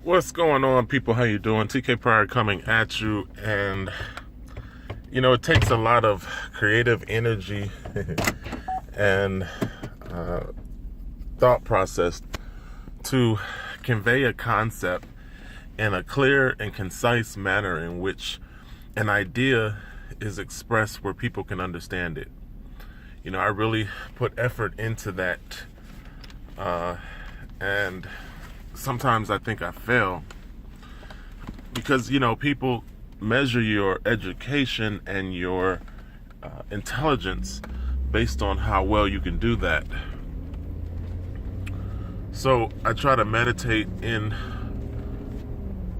What's going on, people? How you doing? TK Pryor coming at you. And it takes a lot of creative energy and thought process to convey a concept in a clear and concise manner in which an idea is expressed where people can understand it. I really put effort into that, and sometimes I think I fail because, people measure your education and your intelligence based on how well you can do that. So I try to meditate in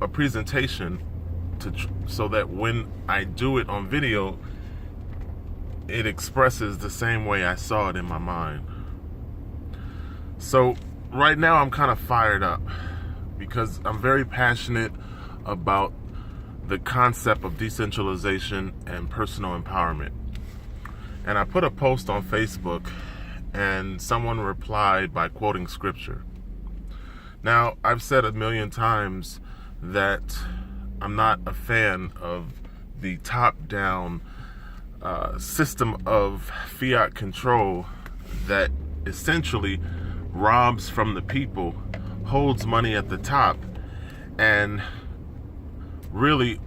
a presentation so that when I do it on video, it expresses the same way I saw it in my mind. So right now I'm kind of fired up because I'm very passionate about the concept of decentralization and personal empowerment. And I put a post on Facebook and someone replied by quoting scripture. Now, I've said a million times that I'm not a fan of the top-down system of fiat control that essentially robs from the people, holds money at the top, and really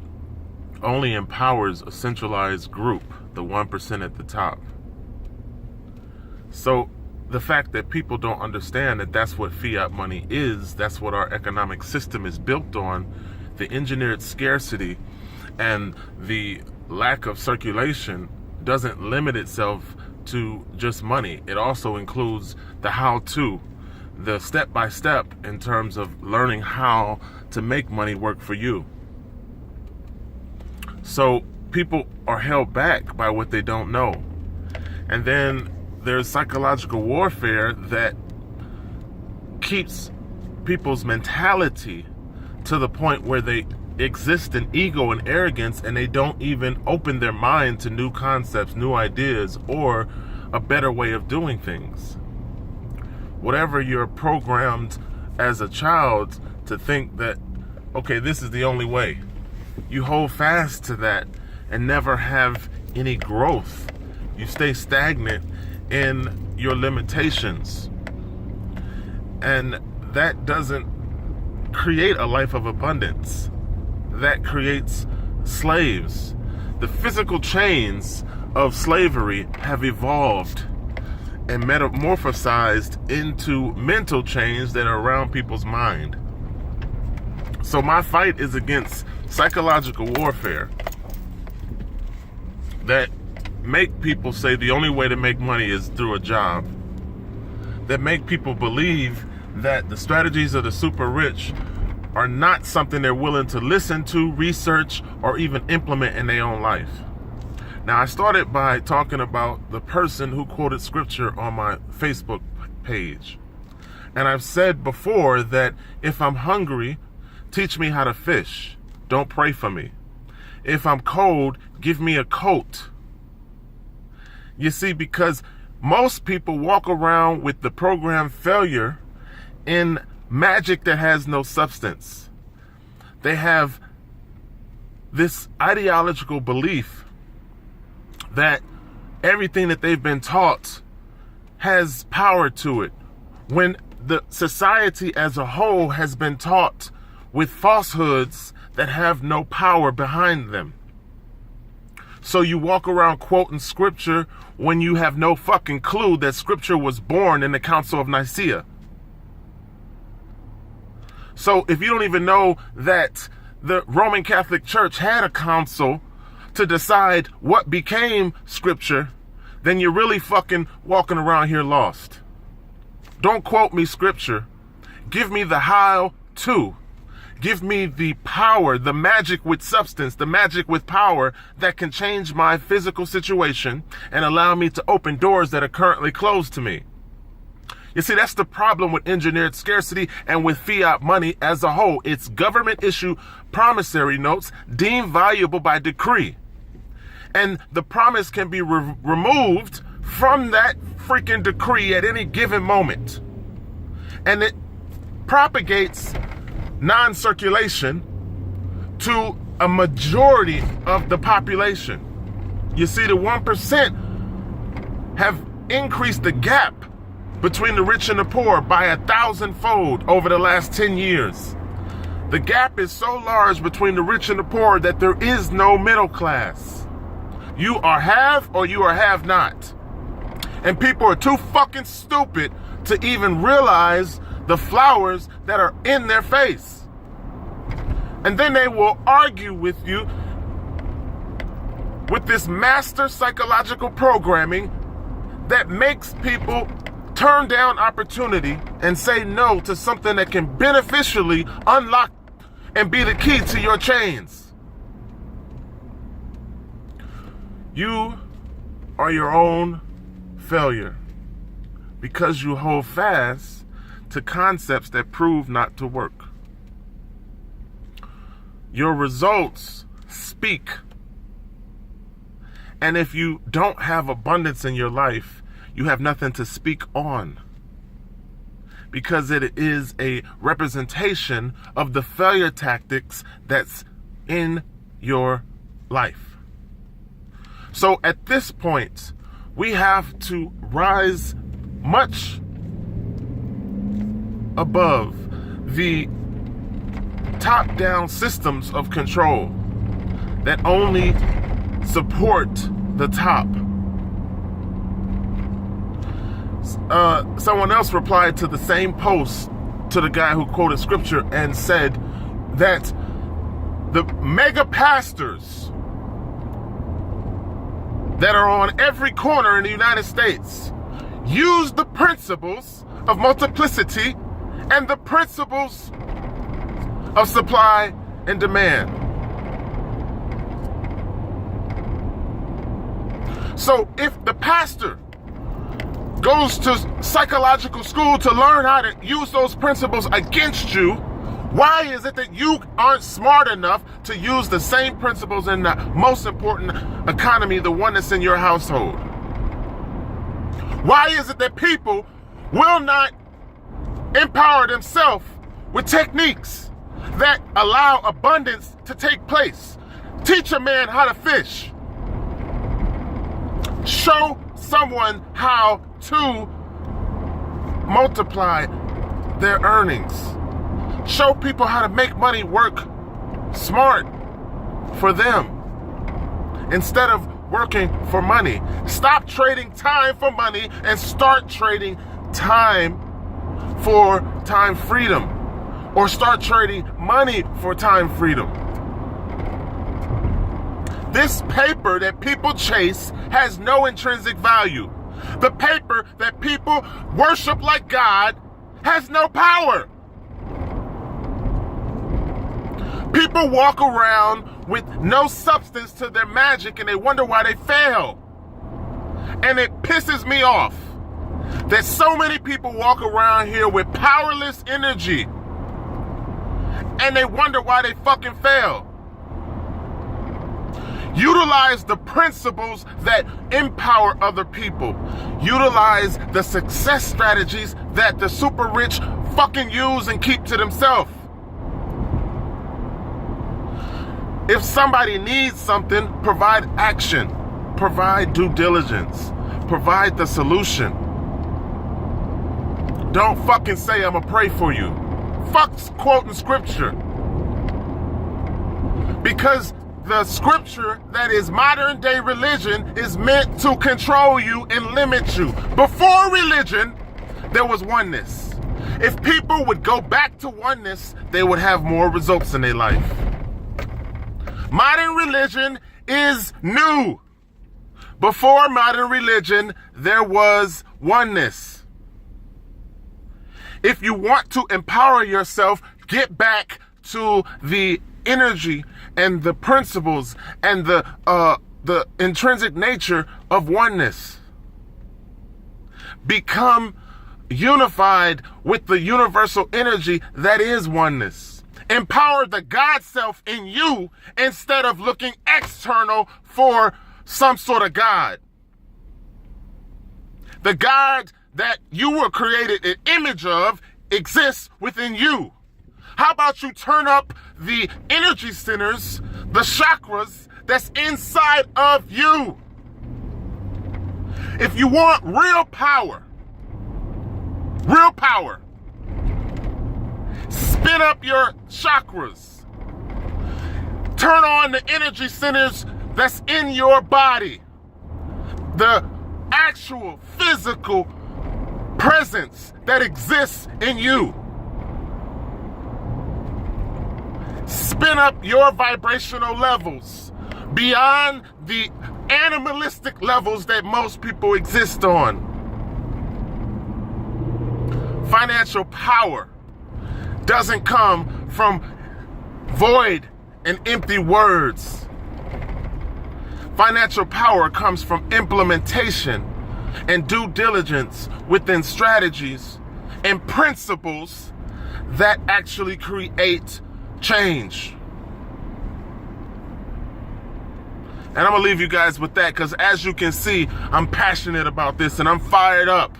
only empowers a centralized group, the 1% at the top. So the fact that people don't understand that that's what fiat money is, that's what our economic system is built on, the engineered scarcity and the lack of circulation doesn't limit itself to just money. It also includes the how-to, the step-by-step in terms of learning how to make money work for you. So people are held back by what they don't know. And then there's psychological warfare that keeps people's mentality to the point where they exist in ego and arrogance, and they don't even open their mind to new concepts, new ideas, or a better way of doing things. Whatever you're programmed as a child to think that, okay, this is the only way, you hold fast to that and never have any growth. You stay stagnant in your limitations. And that doesn't create a life of abundance. That creates slaves. The physical chains of slavery have evolved and metamorphosized into mental chains that are around people's mind. So my fight is against psychological warfare that make people say the only way to make money is through a job, that make people believe that the strategies of the super rich are not something they're willing to listen to, research, or even implement in their own life. Now, I started by talking about the person who quoted scripture on my Facebook page. And I've said before that if I'm hungry, teach me how to fish. Don't pray for me. If I'm cold, give me a coat. You see, because most people walk around with the program failure in magic that has no substance. They have this ideological belief that everything that they've been taught has power to it, when the society as a whole has been taught with falsehoods that have no power behind them. So you walk around quoting scripture when you have no fucking clue that scripture was born in the Council of Nicaea. So if you don't even know that the Roman Catholic Church had a council to decide what became scripture, then you're really fucking walking around here lost. Don't quote me scripture. Give me the how-to. Give me the power, the magic with substance, the magic with power that can change my physical situation and allow me to open doors that are currently closed to me. You see, that's the problem with engineered scarcity and with fiat money as a whole. It's government issue promissory notes deemed valuable by decree. And the promise can be removed from that freaking decree at any given moment. And it propagates non-circulation to a majority of the population. You see, the 1% have increased the gap between the rich and the poor by 1,000-fold over the last 10 years. The gap is so large between the rich and the poor that there is no middle class. You are have or you are have not. And people are too fucking stupid to even realize the flowers that are in their face. And then they will argue with you with this master psychological programming that makes people turn down opportunity and say no to something that can beneficially unlock and be the key to your chains. You are your own failure because you hold fast to concepts that prove not to work. Your results speak. And if you don't have abundance in your life, you have nothing to speak on, because it is a representation of the failure tactics that's in your life. So at this point, we have to rise much above the top-down systems of control that only support the top. Someone else replied to the same post to the guy who quoted scripture and said that the mega pastors that are on every corner in the United States use the principles of multiplicity and the principles of supply and demand. So if the pastor goes to psychological school to learn how to use those principles against you, why is it that you aren't smart enough to use the same principles in the most important economy, the one that's in your household? Why is it that people will not empower themselves with techniques that allow abundance to take place? Teach a man how to fish. Show someone how to multiply their earnings. Show people how to make money work smart for them instead of working for money. Stop trading time for money and start trading time for time freedom, or start trading money for time freedom. This paper that people chase has no intrinsic value. The paper that people worship like God has no power. People walk around with no substance to their magic and they wonder why they fail. And it pisses me off that so many people walk around here with powerless energy and they wonder why they fucking fail. Utilize the principles that empower other people. Utilize the success strategies that the super rich fucking use and keep to themselves. If somebody needs something, provide action, provide due diligence, provide the solution. Don't fucking say I'm gonna pray for you. Fuck quoting scripture. Because the scripture that is modern day religion is meant to control you and limit you. Before religion, there was oneness. If people would go back to oneness, they would have more results in their life. Modern religion is new. Before modern religion, there was oneness. If you want to empower yourself, get back to the energy and the principles and the intrinsic nature of oneness. Become unified with the universal energy that is oneness. Empower the God self in you instead of looking external for some sort of God. The God that you were created an image of exists within you. How about you turn up the energy centers, the chakras that's inside of you? If you want real power, spin up your chakras. Turn on the energy centers that's in your body. The actual physical presence that exists in you. Spin up your vibrational levels beyond the animalistic levels that most people exist on. Financial power doesn't come from void and empty words. Financial power comes from implementation and due diligence within strategies and principles that actually create change. And I'm gonna leave you guys with that, because as you can see, I'm passionate about this and I'm fired up.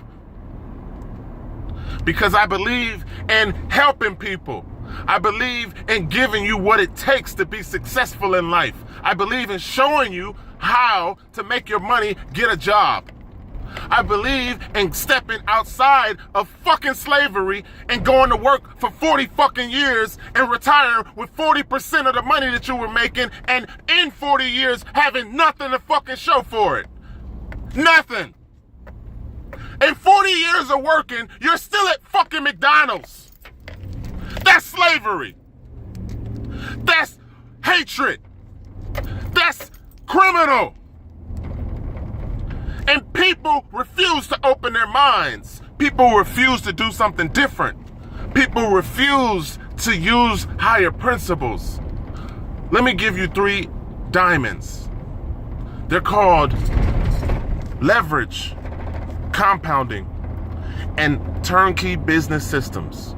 Because I believe in helping people. I believe in giving you what it takes to be successful in life. I believe in showing you how to make your money get a job. I believe in stepping outside of fucking slavery and going to work for 40 fucking years and retiring with 40% of the money that you were making, and in 40 years having nothing to fucking show for it. Nothing. In 40 years of working, you're still at fucking McDonald's. That's slavery. That's hatred. That's criminal. And people refuse to open their minds. People refuse to do something different. People refuse to use higher principles. Let me give you 3 diamonds. They're called leverage, compounding, and turnkey business systems.